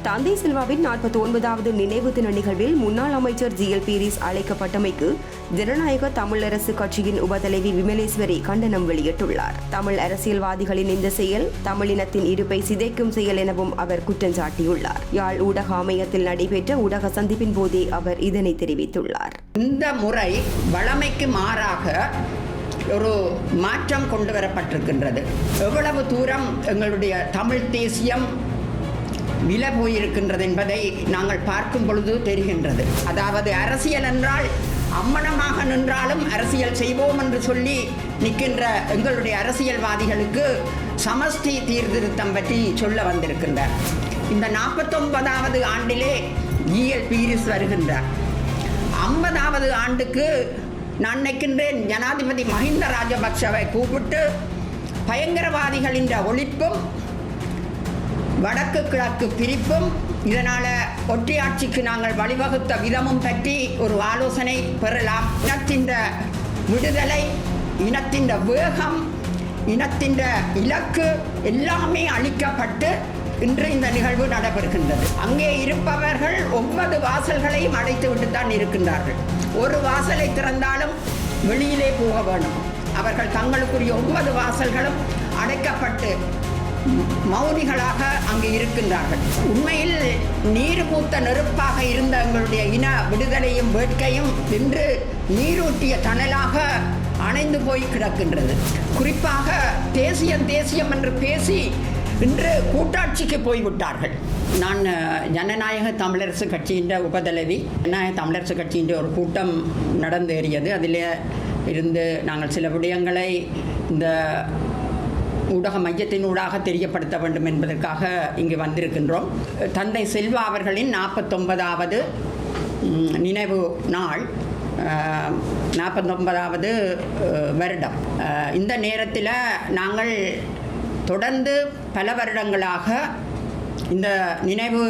தந்தை சில்வாவின் 49வது நினைவு தின நிகழ்வில் முன்னாள் அமைச்சர் ஜிஎல் பீரிஸ் அழைக்கப்பட்டமைக்கு ஜனநாயக தமிழரசு கட்சியின் உபதலைவி விமலேஸ்வரி கண்டனம் வெளியிட்டுள்ளார். தமிழ் அரசியல்வாதிகளின் இந்த செயல் தமிழினத்தின் இருப்பை சிதைக்கும் செயல் எனவும் அவர் குற்றம் சாட்டியுள்ளார். யாழ் ஊடக அமையத்தில் நடைபெற்ற ஊடக சந்திப்பின் போதே அவர் இதனை தெரிவித்துள்ளார். இந்த முறை வழமைக்கு மாறாக ஒரு மாற்றம் கொண்டு வரப்பட்டிருக்கின்றது. எவ்வளவு தூரம் எங்களுடைய தமிழ் தேசியம் விலை போயிருக்கின்றது என்பதை நாங்கள் பார்க்கும் பொழுது தெரிகின்றது. அதாவது அரசியல் என்றால் அம்மனமாக நின்றாலும் அரசியல் செய்வோம் என்று சொல்லி நிற்கின்ற எங்களுடைய அரசியல்வாதிகளுக்கு சமஷ்டி சீர்திருத்தம் பற்றி சொல்ல வந்திருக்கின்றார். இந்த 49வது ஆண்டிலே ஜிஎல் பீரிஸ் வருகின்றார். 50வது ஆண்டுக்கு நான் நினைக்கின்றேன் ஜனாதிபதி மஹிந்த ராஜபக்ஷவை கூப்பிட்டு பயங்கரவாதிகளின் ஒழிப்பும் வடக்கு கிழக்கு பிரிப்பும் இதனால் ஒற்றையாட்சிக்கு நாங்கள் வழிவகுத்த விதமும் பற்றி ஒரு ஆலோசனை பெறலாம். இனத்தின் விடுதலை, இனத்தின் வேகம், இனத்தின் இலக்கு எல்லாமே அளிக்கப்பட்டு இன்று இந்த நிகழ்வு நடைபெறுகின்றது. அங்கே இருப்பவர்கள் 9 வாசல்களையும் அடைத்து விட்டு தான் இருக்கின்றார்கள். ஒரு வாசலை திறந்தாலும் வெளியிலே போக வேண்டும். அவர்கள் தங்களுக்குரிய 9 வாசல்களும் அடைக்கப்பட்டு மௌனிகளாக அங்கு இருக்கின்றார்கள். உண்மையில் நீர் பூத்த நெருப்பாக இருந்த எங்களுடைய இன விடுதலையும் வேட்கையும் இன்று நீரூட்டிய தணலாக அணைந்து போய் கிடக்கின்றது. குறிப்பாக தேசியம் என்று பேசி இன்று கூட்டாட்சிக்கு போய்விட்டார்கள். நான் ஜனநாயக தமிழரசு கட்சியின் உபதலைவி. ஜனநாயக தமிழரசு கட்சியின் ஒரு கூட்டம் நடந்தேறியது. அதில் இருந்து நாங்கள் சில விடயங்களை இந்த ஊடக மையத்தினூடாக தெரியப்படுத்த வேண்டும் என்பதற்காக இங்கு வந்திருக்கின்றோம். தந்தை செல்வா அவர்களின் 49வது நினைவு நாள், 49வது வருடம். இந்த நேரத்தில் நாங்கள் தொடர்ந்து பல வருடங்களாக இந்த நினைவு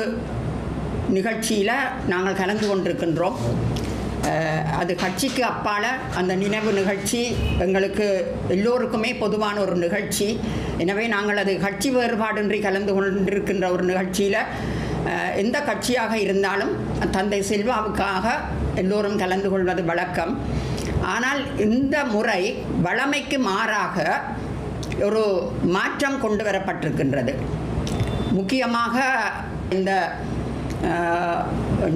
நிகழ்ச்சியில் நாங்கள் கலந்து கொண்டிருக்கின்றோம். அது கட்சிக்கு அப்பால் அந்த நினைவு நிகழ்ச்சி எங்களுக்கு எல்லோருக்குமே பொதுவான ஒரு நிகழ்ச்சி. எனவே நாங்கள் அது கட்சி வேறுபாடின்றி கலந்து கொண்டிருக்கின்ற ஒரு நிகழ்ச்சியில் எந்த கட்சியாக இருந்தாலும் தந்தை செல்வாவுக்காக எல்லோரும் கலந்து கொள்வது வழக்கம். ஆனால் இந்த முறை வழமைக்கு மாறாக ஒரு மாற்றம் கொண்டு வரப்பட்டிருக்கின்றது. முக்கியமாக இந்த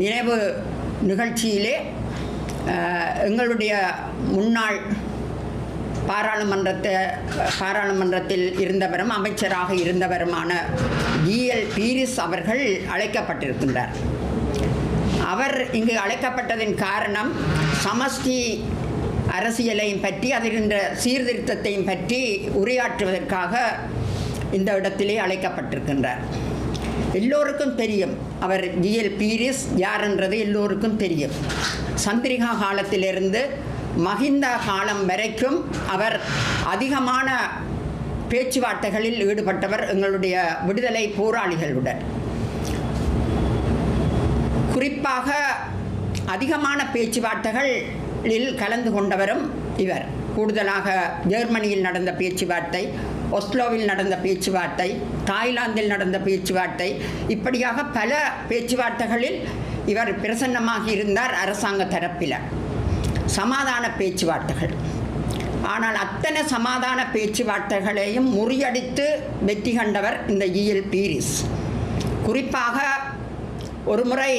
நினைவு நிகழ்ச்சியிலே எங்களுடைய முன்னாள் பாராளுமன்றத்தில் இருந்தவரும் அமைச்சராக இருந்தவருமான ஜிஎல் பீரிஸ் அவர்கள் அழைக்கப்பட்டிருக்கின்றார். அவர் இங்கு அழைக்கப்பட்டதின் காரணம் சமஷ்டி அரசியலையும் பற்றி அதில் சீர்திருத்தத்தையும் பற்றி உரையாற்றுவதற்காக இந்த இடத்திலே அழைக்கப்பட்டிருக்கின்றார். எல்லோருக்கும் தெரியும் அவர் ஜிஎல் பீரிஸ் யார் என்றது எல்லோருக்கும் தெரியும். சந்திரிகா காலத்திலிருந்து மஹிந்த காலம் வரைக்கும் அவர் அதிகமான பேச்சுவார்த்தைகளில் ஈடுபட்டவர் எங்களுடைய விடுதலை போராளிகளுடன். குறிப்பாக அதிகமான பேச்சுவார்த்தைகளில் கலந்து கொண்டவரும் இவர். கூடுதலாக ஜெர்மனியில் நடந்த பேச்சுவார்த்தை, ஒஸ்லோவில் நடந்த பேச்சுவார்த்தை, தாய்லாந்தில் நடந்த பேச்சுவார்த்தை, இப்படியாக பல பேச்சுவார்த்தைகளில் இவர் பிரசன்னமாக இருந்தார் அரசாங்க தரப்பில். சமாதான பேச்சுவார்த்தைகள். ஆனால் அத்தனை சமாதான பேச்சுவார்த்தைகளையும் முறியடித்து வெற்றி கண்டவர் இந்த ஜிஎல் பீரிஸ். குறிப்பாக ஒரு முறை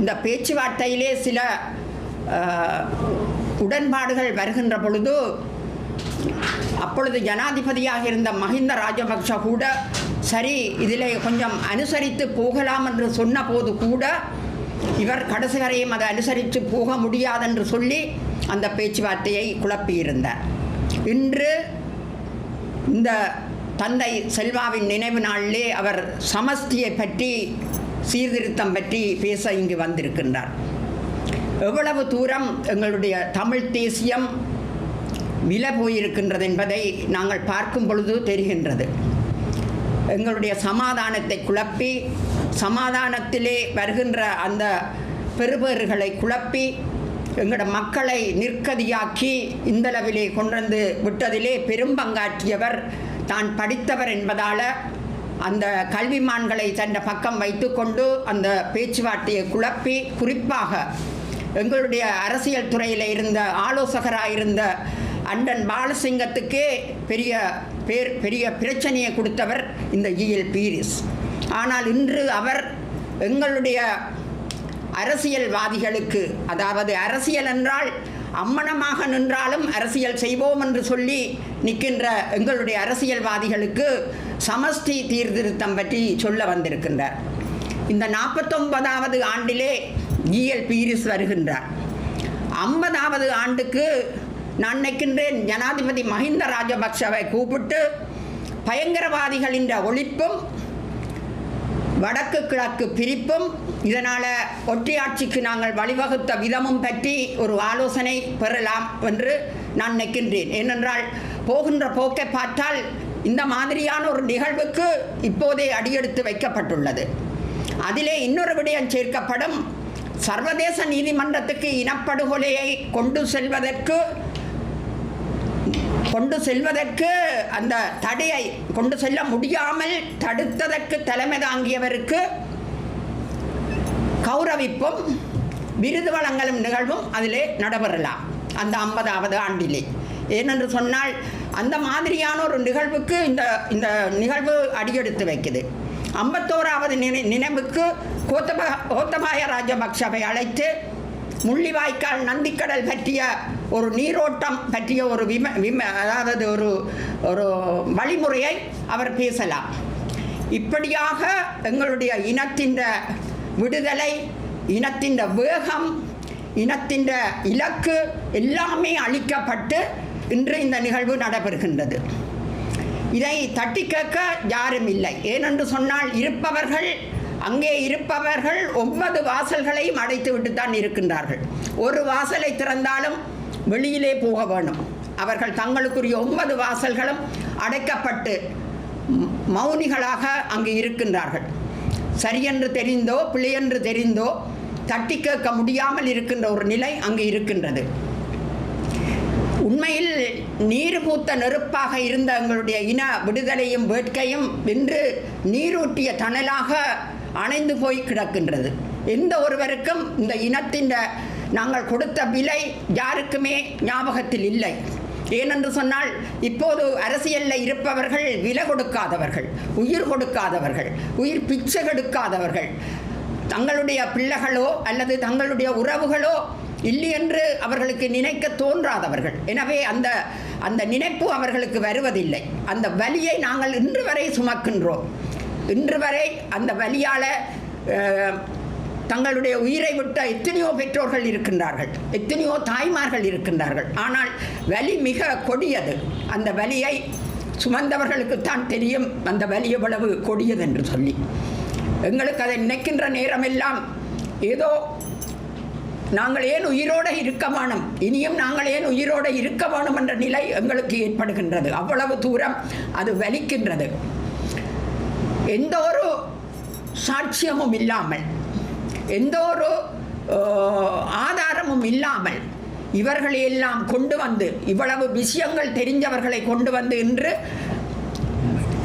இந்த பேச்சுவார்த்தையிலே சில உடன்பாடுகள் வருகின்ற பொழுது அப்பொழுது ஜனாதிபதியாக இருந்த மஹிந்த ராஜபக்ஷ கூட சரி இதில் கொஞ்சம் அனுசரித்து போகலாம் என்று சொன்ன போது கூட இவர் கடைசி வரையும் அதை அனுசரித்து போக முடியாதென்று சொல்லி அந்த பேச்சுவார்த்தையை குழப்பியிருந்தார். இன்று இந்த தந்தை செல்வாவின் நினைவு நாளிலே அவர் சமஷ்டியை பற்றி சீர்திருத்தம் பற்றி பேச இங்கு வந்திருக்கின்றார். எவ்வளவு தூரம் எங்களுடைய தமிழ் தேசியம் விலை போயிருக்கின்றது என்பதை நாங்கள் பார்க்கும் பொழுது தெரிகின்றது. எங்களுடைய சமாதானத்தை குழப்பி சமாதானத்திலே வருகின்ற அந்த பெறுபேறுகளை குழப்பி எங்களோட மக்களை நிற்கதியாக்கி இந்தளவிலே கொண்டு விட்டதிலே பெரும் பங்காற்றியவர் தான் படித்தவர் என்பதால் அந்த கல்விமான்களை தன் பக்கம் வைத்துக்கொண்டு அந்த பேச்சுவார்த்தையை குழப்பி, குறிப்பாக எங்களுடைய அரசியல் துறையில் இருந்த ஆலோசகராக இருந்த அண்டன் பாலசிங்கத்துக்கே பெரிய பிரச்சனையை கொடுத்தவர் இந்த ஜிஎல் பீரிஸ். ஆனால் இன்று அவர் எங்களுடைய அரசியல்வாதிகளுக்கு, அதாவது அரசியல் என்றால் அம்மனமாக நின்றாலும் அரசியல் செய்வோம் என்று சொல்லி நிற்கின்ற எங்களுடைய அரசியல்வாதிகளுக்கு சமஷ்டி சீர்திருத்தம் பற்றி சொல்ல வந்திருக்கின்றார். இந்த 49வது ஆண்டிலே ஜிஎல் பீரிஸ் வருகின்றார். 50வது ஆண்டுக்கு நான் நினைக்கின்றேன் ஜனாதிபதி மஹிந்த ராஜபக்ஷவை கூப்பிட்டு பயங்கரவாதிகளின் ஒழிப்பும் வடக்கு கிழக்கு பிரிப்பும் இதனால் ஒற்றையாட்சிக்கு நாங்கள் வழிவகுத்த விதமும் பற்றி ஒரு ஆலோசனை பெறலாம் என்று நான் நினைக்கின்றேன். ஏனென்றால் போகின்ற போக்கை பார்த்தால் இந்த மாதிரியான ஒரு நிகழ்வுக்கு இப்போதே அடியெடுத்து வைக்கப்பட்டுள்ளது. அதிலே இன்னொரு விடயம் சேர்க்கப்படும். சர்வதேச நீதிமன்றத்துக்கு இனப்படுகொலையை கொண்டு செல்வதற்கு அந்த தடையை கொண்டு செல்ல முடியாமல் தடுத்ததற்கு தலைமை தாங்கியவருக்கு கௌரவிப்பும் விருது வழங்கலும் நிகழ்வும் அதிலே நடைபெறலாம் அந்த 50வது ஆண்டிலே. ஏனென்று சொன்னால் அந்த மாதிரியான ஒரு நிகழ்வுக்கு இந்த நிகழ்வு அடியெடுத்து வைக்குது. 51வது நினைவுக்கு கோத்தபாய ராஜபக்ஷவை அழைத்து முள்ளிவாய்க்கால் நந்திக்கடல் பற்றிய ஒரு நீரோட்டம் பற்றிய ஒரு அதாவது ஒரு வழிமுறையை அவர் பேசலாம். இப்படியாக எங்களுடைய இனத்தின் விடுதலை, இனத்தின் வேகம், இனத்தின் இலக்கு எல்லாமே அளிக்கப்பட்டு இன்று இந்த நிகழ்வு நடைபெறுகின்றது. இதை தட்டி கேட்க யாரும் இல்லை. ஏனென்று சொன்னால் அங்கே இருப்பவர்கள் 9 வாசல்களையும் அடைத்து விட்டுத்தான் இருக்கின்றார்கள். ஒரு வாசலை திறந்தாலும் வெளியிலே போக வேண்டும். அவர்கள் தங்களுக்குரிய 9 வாசல்களும் அடைக்கப்பட்டு மௌனிகளாக அங்கு இருக்கின்றார்கள். சரியென்று தெரிந்தோ பிழையென்று தெரிந்தோ தட்டி கேட்க முடியாமல் இருக்கின்ற ஒரு நிலை அங்கு இருக்கின்றது. உண்மையில் நீர் பூத்த நெருப்பாக இருந்த எங்களுடைய இன விடுதலையும் வேட்கையும் இன்று நீரூட்டிய தணலாக அணைந்து போய் கிடக்கின்றது. எந்த ஒருவருக்கும் இந்த இனத்தின் நாங்கள் கொடுத்த விலை யாருக்குமே ஞாபகத்தில் இல்லை. ஏனென்று சொன்னால் இப்போது அரசியலில் இருப்பவர்கள் விலை கொடுக்காதவர்கள், உயிர் கொடுக்காதவர்கள், உயிர் பிச்சை கொடுக்காதவர்கள், தங்களுடைய பிள்ளைகளோ அல்லது தங்களுடைய உறவுகளோ இல்லை என்று அவர்களுக்கு நினைக்க தோன்றாதவர்கள். எனவே அந்த நினைப்பு அவர்களுக்கு வருவதில்லை. அந்த வலியை நாங்கள் இன்று வரை சுமக்கின்றோம். இன்று வரை அந்த வலியால் தங்களுடைய உயிரை விட்ட எத்தனையோ பெற்றோர்கள் இருக்கின்றார்கள், எத்தனையோ தாய்மார்கள் இருக்கின்றார்கள். ஆனால் வலி மிக கொடியது. அந்த வலியை சுமந்தவர்களுக்குத்தான் தெரியும் அந்த வலி எவ்வளவு கொடியது என்று சொல்லி. எங்களுக்கு அதை நினைக்கின்ற நேரமெல்லாம் ஏதோ நாங்கள் ஏன் உயிரோடு இருக்க வேணும், இனியும் நாங்கள் ஏன் உயிரோடு இருக்க வேணும் என்ற நிலை எங்களுக்கு ஏற்படுகின்றது. அவ்வளவு தூரம் அது வலிக்கின்றது. எந்த ஒரு சாட்சியமும் இல்லாமல், எந்த ஒரு ஆதாரமும் இல்லாமல் இவர்களையெல்லாம் கொண்டு வந்து, இவ்வளவு விஷயங்கள் தெரிஞ்சவர்களை கொண்டு வந்து இன்று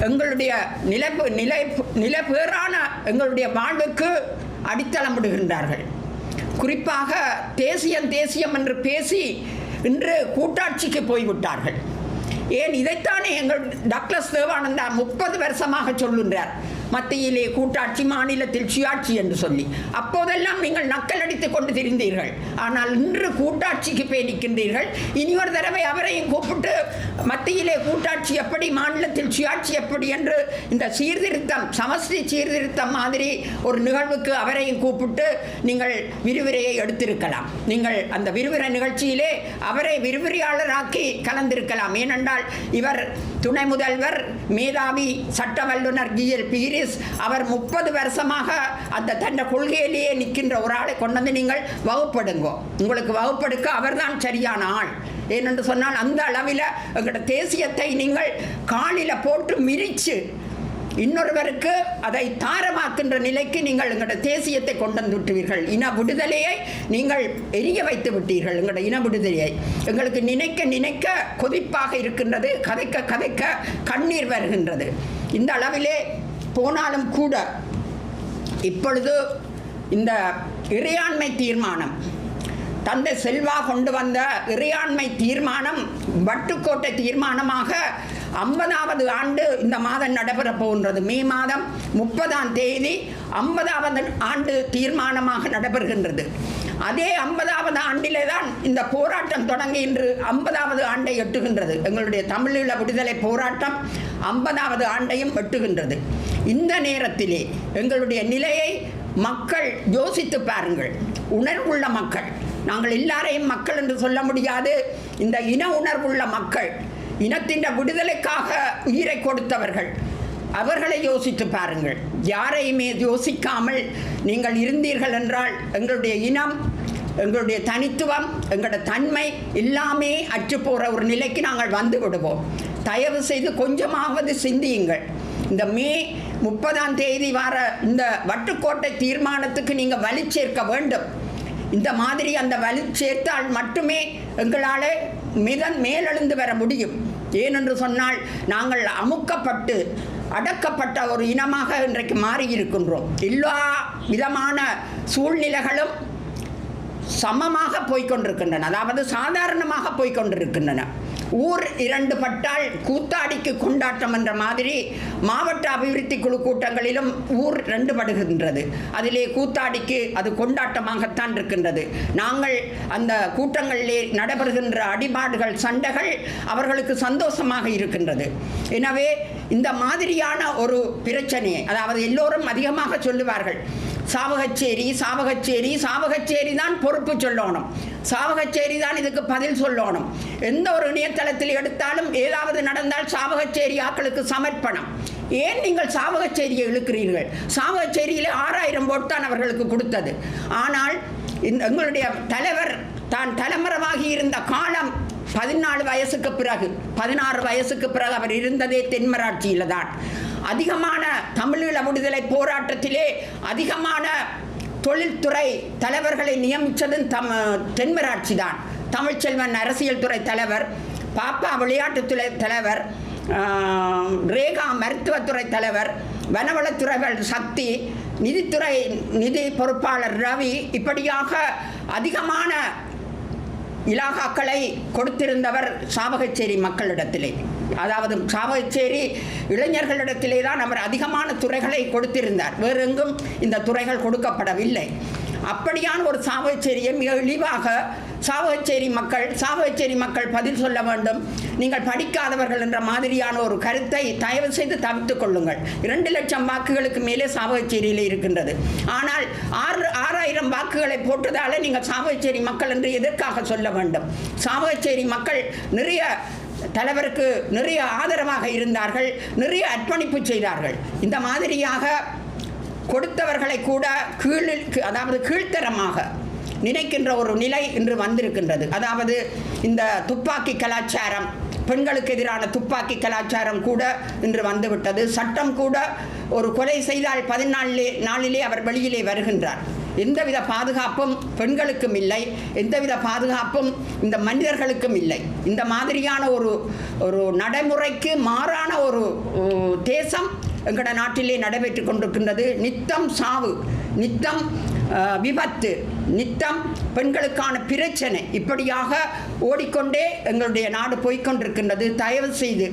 எங்களுடைய நிலைபேறான எங்களுடைய வாழ்வுக்கு அடித்தளமிடுகின்றார்கள். குறிப்பாக தேசியம் என்று பேசி இன்று கூட்டாட்சிக்கு போய்விட்டார்கள். ஏன் இதைத்தானே எங்கள் டக்ளஸ் தேவானந்தா 30 வருஷமாக சொல்லுகிறார், மத்தியிலே கூட்டாட்சி, மாநிலத்தில் சுயாட்சி என்று சொல்லி. அப்போதெல்லாம் நீங்கள் நக்கல் அடித்துக் கொண்டு திரிந்தீர்கள். ஆனால் இன்று கூட்டாட்சிக்கு போய் நிற்கின்றீர்கள். இனி ஒரு தடவை அவரையும் கூப்பிட்டு மத்தியிலே கூட்டாட்சி எப்படி, மாநிலத்தில் சுயாட்சி எப்படி என்று இந்த சீர்திருத்தம், சமஷ்டி சீர்திருத்தம் மாதிரி ஒரு நிகழ்வுக்கு அவரையும் கூப்பிட்டு நீங்கள் விரிவுரையை எடுத்திருக்கலாம். நீங்கள் அந்த விரிவுரை நிகழ்ச்சியிலே அவரை விரிவுரையாளராக்கி கலந்திருக்கலாம். ஏனென்றால் இவர் துணை முதல்வர், மேதாவி, சட்ட வல்லுநர் ஜிஎல் பீரிஸ். அவர் 30 வருஷமாக அந்த தன்னை கொள்கையிலேயே நிற்கின்ற ஒரு ஆளை கொண்டு வந்து நீங்கள் வகுப்படுங்கோ. உங்களுக்கு வகுப்படுக்க அவர்தான் சரியான ஆள். ஏனென்று சொன்னால் அந்த அளவில் எங்களோட தேசியத்தை நீங்கள் காலில் போட்டு மிரித்து இன்னொருவருக்கு அதை தாரமாக்கின்ற நிலைக்கு நீங்கள் எங்களோட தேசியத்தை கொண்டு வந்து விட்டுவீர்கள். இன விடுதலையை நீங்கள் எரிய வைத்து விட்டீர்கள். எங்களோட இன விடுதலையை எங்களுக்கு நினைக்க கொதிப்பாக இருக்கின்றது. கதைக்க கண்ணீர் வருகின்றது. இந்த அளவிலே போனாலும் கூட இப்பொழுது இந்த இறையாண்மை தீர்மானம், தந்தை செல்வா கொண்டு வந்த இறையாண்மை தீர்மானம் வட்டுக்கோட்டை தீர்மானமாக 50வது ஆண்டு இந்த மாதம் நடைபெறப் போகின்றது. மே மாதம் 30ஆம் தேதி 50வது ஆண்டு தீர்மானமாக நடைபெறுகின்றது. அதே 50வது ஆண்டிலே தான் இந்த போராட்டம் தொடங்கி இன்று 50வது ஆண்டை எட்டுகின்றது. எங்களுடைய தமிழீழ விடுதலை போராட்டம் 50வது ஆண்டையும் எட்டுகின்றது. இந்த நேரத்திலே எங்களுடைய நிலையை மக்கள் யோசித்து பாருங்கள். உணர்வுள்ள மக்கள், நாங்கள் எல்லாரையும் மக்கள் என்று சொல்ல முடியாது. இந்த இன உணர்வுள்ள மக்கள், இனத்தின் விடுதலைக்காக உயிரை கொடுத்தவர்கள், அவர்களை யோசித்து பாருங்கள். யாரையுமே யோசிக்காமல் நீங்கள் இருந்தீர்கள் என்றால் எங்களுடைய இனம், எங்களுடைய தனித்துவம், எங்களுடைய தன்மை எல்லாமே அற்று போகிற ஒரு நிலைக்கு நாங்கள் வந்து விடுவோம். தயவு செய்து கொஞ்சமாவது சிந்தியுங்கள். இந்த மே 30ஆம் தேதி வர இந்த வட்டுக்கோட்டை தீர்மானத்துக்கு நீங்கள் வலி சேர்க்க வேண்டும். இந்த மாதிரி அந்த வலி சேர்த்தால் மட்டுமே எங்களால் மேலெழுந்து வர முடியும். ஏனென்று சொன்னால் நாங்கள் அமுக்கப்பட்டு அடக்கப்பட்ட ஒரு இனமாக இன்றைக்கு மாறியிருக்கின்றோம். எல்லா விதமான சூழ்நிலைகளும் சமமாக போய்கொண்டிருக்கின்றன, அதாவது சாதாரணமாக போய்கொண்டிருக்கின்றன. ஊர் 2 பட்டால் கூத்தாடிக்கு கொண்டாட்டம் என்ற மாதிரி மாவட்ட அபிவிருத்தி குழு கூட்டங்களிலும் ஊர் 2 படுகின்றது. அதிலே கூத்தாடிக்கு அது கொண்டாட்டமாகத்தான் இருக்கின்றது. நாங்கள் அந்த கூட்டங்களிலே நடைபெறுகின்ற அடிபாடுகள், சண்டைகள் அவர்களுக்கு சந்தோஷமாக இருக்கின்றது. எனவே இந்த மாதிரியான ஒரு பிரச்சனையை, அதாவது எல்லோரும் அதிகமாக சொல்லுவார்கள், சாவகச்சேரி சாவகச்சேரி சாவகச்சேரி தான் பொறுப்பு சொல்லணும், சாவகச்சேரி தான் இதுக்கு பதில் சொல்லணும். எந்த ஒரு இணையதளத்தில் எடுத்தாலும் ஏதாவது நடந்தால் சாவகச்சேரி ஆக்களுக்கு சமர்ப்பணம். ஏன் நீங்கள் சாவகச்சேரியை இழுக்கிறீர்கள்? சாவகச்சேரியில் 6000 ஓட்டு தான் அவர்களுக்கு கொடுத்தது. ஆனால் எங்களுடைய தலைவர் தான் தலைமறைவாகி இருந்த காலம் 14 வயசுக்கு பிறகு, 16 வயசுக்கு பிறகு அவர் இருந்ததே தென்மராட்சியில் தான். அதிகமான தமிழீழ விடுதலை போராட்டத்திலே அதிகமான தொழில்துறை தலைவர்களை நியமித்ததும் தென்மராட்சி தான். தமிழ்ச்செல்வன் அரசியல் துறை தலைவர், பாப்பா விளையாட்டுத்துறை தலைவர், ரேகா மருத்துவத்துறை தலைவர், வனவளத்துறை சக்தி, நிதி பொறுப்பாளர் ரவி, இப்படியாக அதிகமான இலாகாக்களை கொடுத்திருந்தவர் சாவகச்சேரி மக்களிடத்திலே. அதாவது சாவகச்சேரி இளைஞர்களிடத்திலே தான் அவர் அதிகமான துறைகளை கொடுத்திருந்தார். வேறு எங்கும் இந்த துறைகள் கொடுக்கப்படவில்லை. அப்படியான ஒரு சாவகச்சேரியை மிக இழிவாக சாவகச்சேரி மக்கள் பதில் சொல்ல வேண்டும். நீங்கள் படிக்காதவர்கள் என்ற மாதிரியான ஒரு கருத்தை தயவு செய்து தவிர்த்துக் கொள்ளுங்கள். 2 லட்சம் வாக்குகளுக்கு மேலே சாவகச்சேரியில் இருக்கின்றது. ஆனால் 6000 வாக்குகளை போட்டதால நீங்கள் சாவகச்சேரி மக்கள் என்று எதற்காக சொல்ல வேண்டும்? சாவகச்சேரி மக்கள் நிறைய தலைவருக்கு நிறைய ஆதரவாக இருந்தார்கள், நிறைய அர்ப்பணிப்பு செய்தார்கள். இந்த மாதிரியாக கொடுத்தவர்களை கூட அதாவது கீழ்த்தரமாக நினைக்கின்ற ஒரு நிலை இன்று வந்திருக்கின்றது. அதாவது இந்த துப்பாக்கி கலாச்சாரம், பெண்களுக்கு எதிரான துப்பாக்கி கலாச்சாரம் கூட இன்று வந்துவிட்டது. சட்டம் கூட ஒரு கொலை செய்தால் 14 நாளிலே அவர் வெளியிலே வருகின்றார். எந்தவித பாதுகாப்பும் பெண்களுக்கும் இல்லை, எந்தவித பாதுகாப்பும் இந்த மனிதர்களுக்கும் இல்லை. இந்த மாதிரியான ஒரு நடைமுறைக்கு மாறான ஒரு தேசம் எங்களோட நாட்டிலே நடைபெற்று கொண்டிருக்கின்றது. நித்தம் சாவு, நித்தம் விபத்து, நித்தம் பெண்களுக்கான பிரச்சனை, இப்படியாக ஓடிக்கொண்டே எங்களுடைய நாடு போய்கொண்டிருக்கின்றது. தயவு செய்து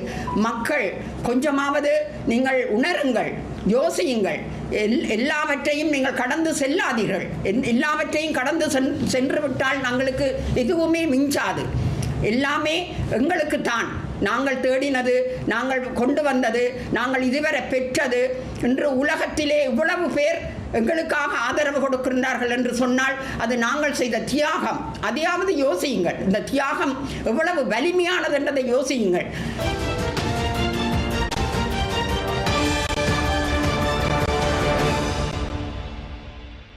மக்கள் கொஞ்சமாவது நீங்கள் உணருங்கள், யோசியுங்கள். எல்லாவற்றையும் நீங்கள் கடந்து செல்லாதீர்கள். எல்லாவற்றையும் கடந்து சென்று விட்டால் நாங்களுக்கு எதுவுமே மிஞ்சாது. எல்லாமே எங்களுக்கு தான். நாங்கள் தேடினது, நாங்கள் கொண்டு வந்தது, நாங்கள் இதுவரை பெற்றது. இன்று உலகத்திலே இவ்வளவு பேர் எங்களுக்காக ஆதரவு கொடுக்கின்றார்கள் என்று சொன்னால் அது நாங்கள் செய்த தியாகம். அதையாவது யோசியுங்கள். இந்த தியாகம் எவ்வளவு வலிமையானது என்றதை யோசியுங்கள்.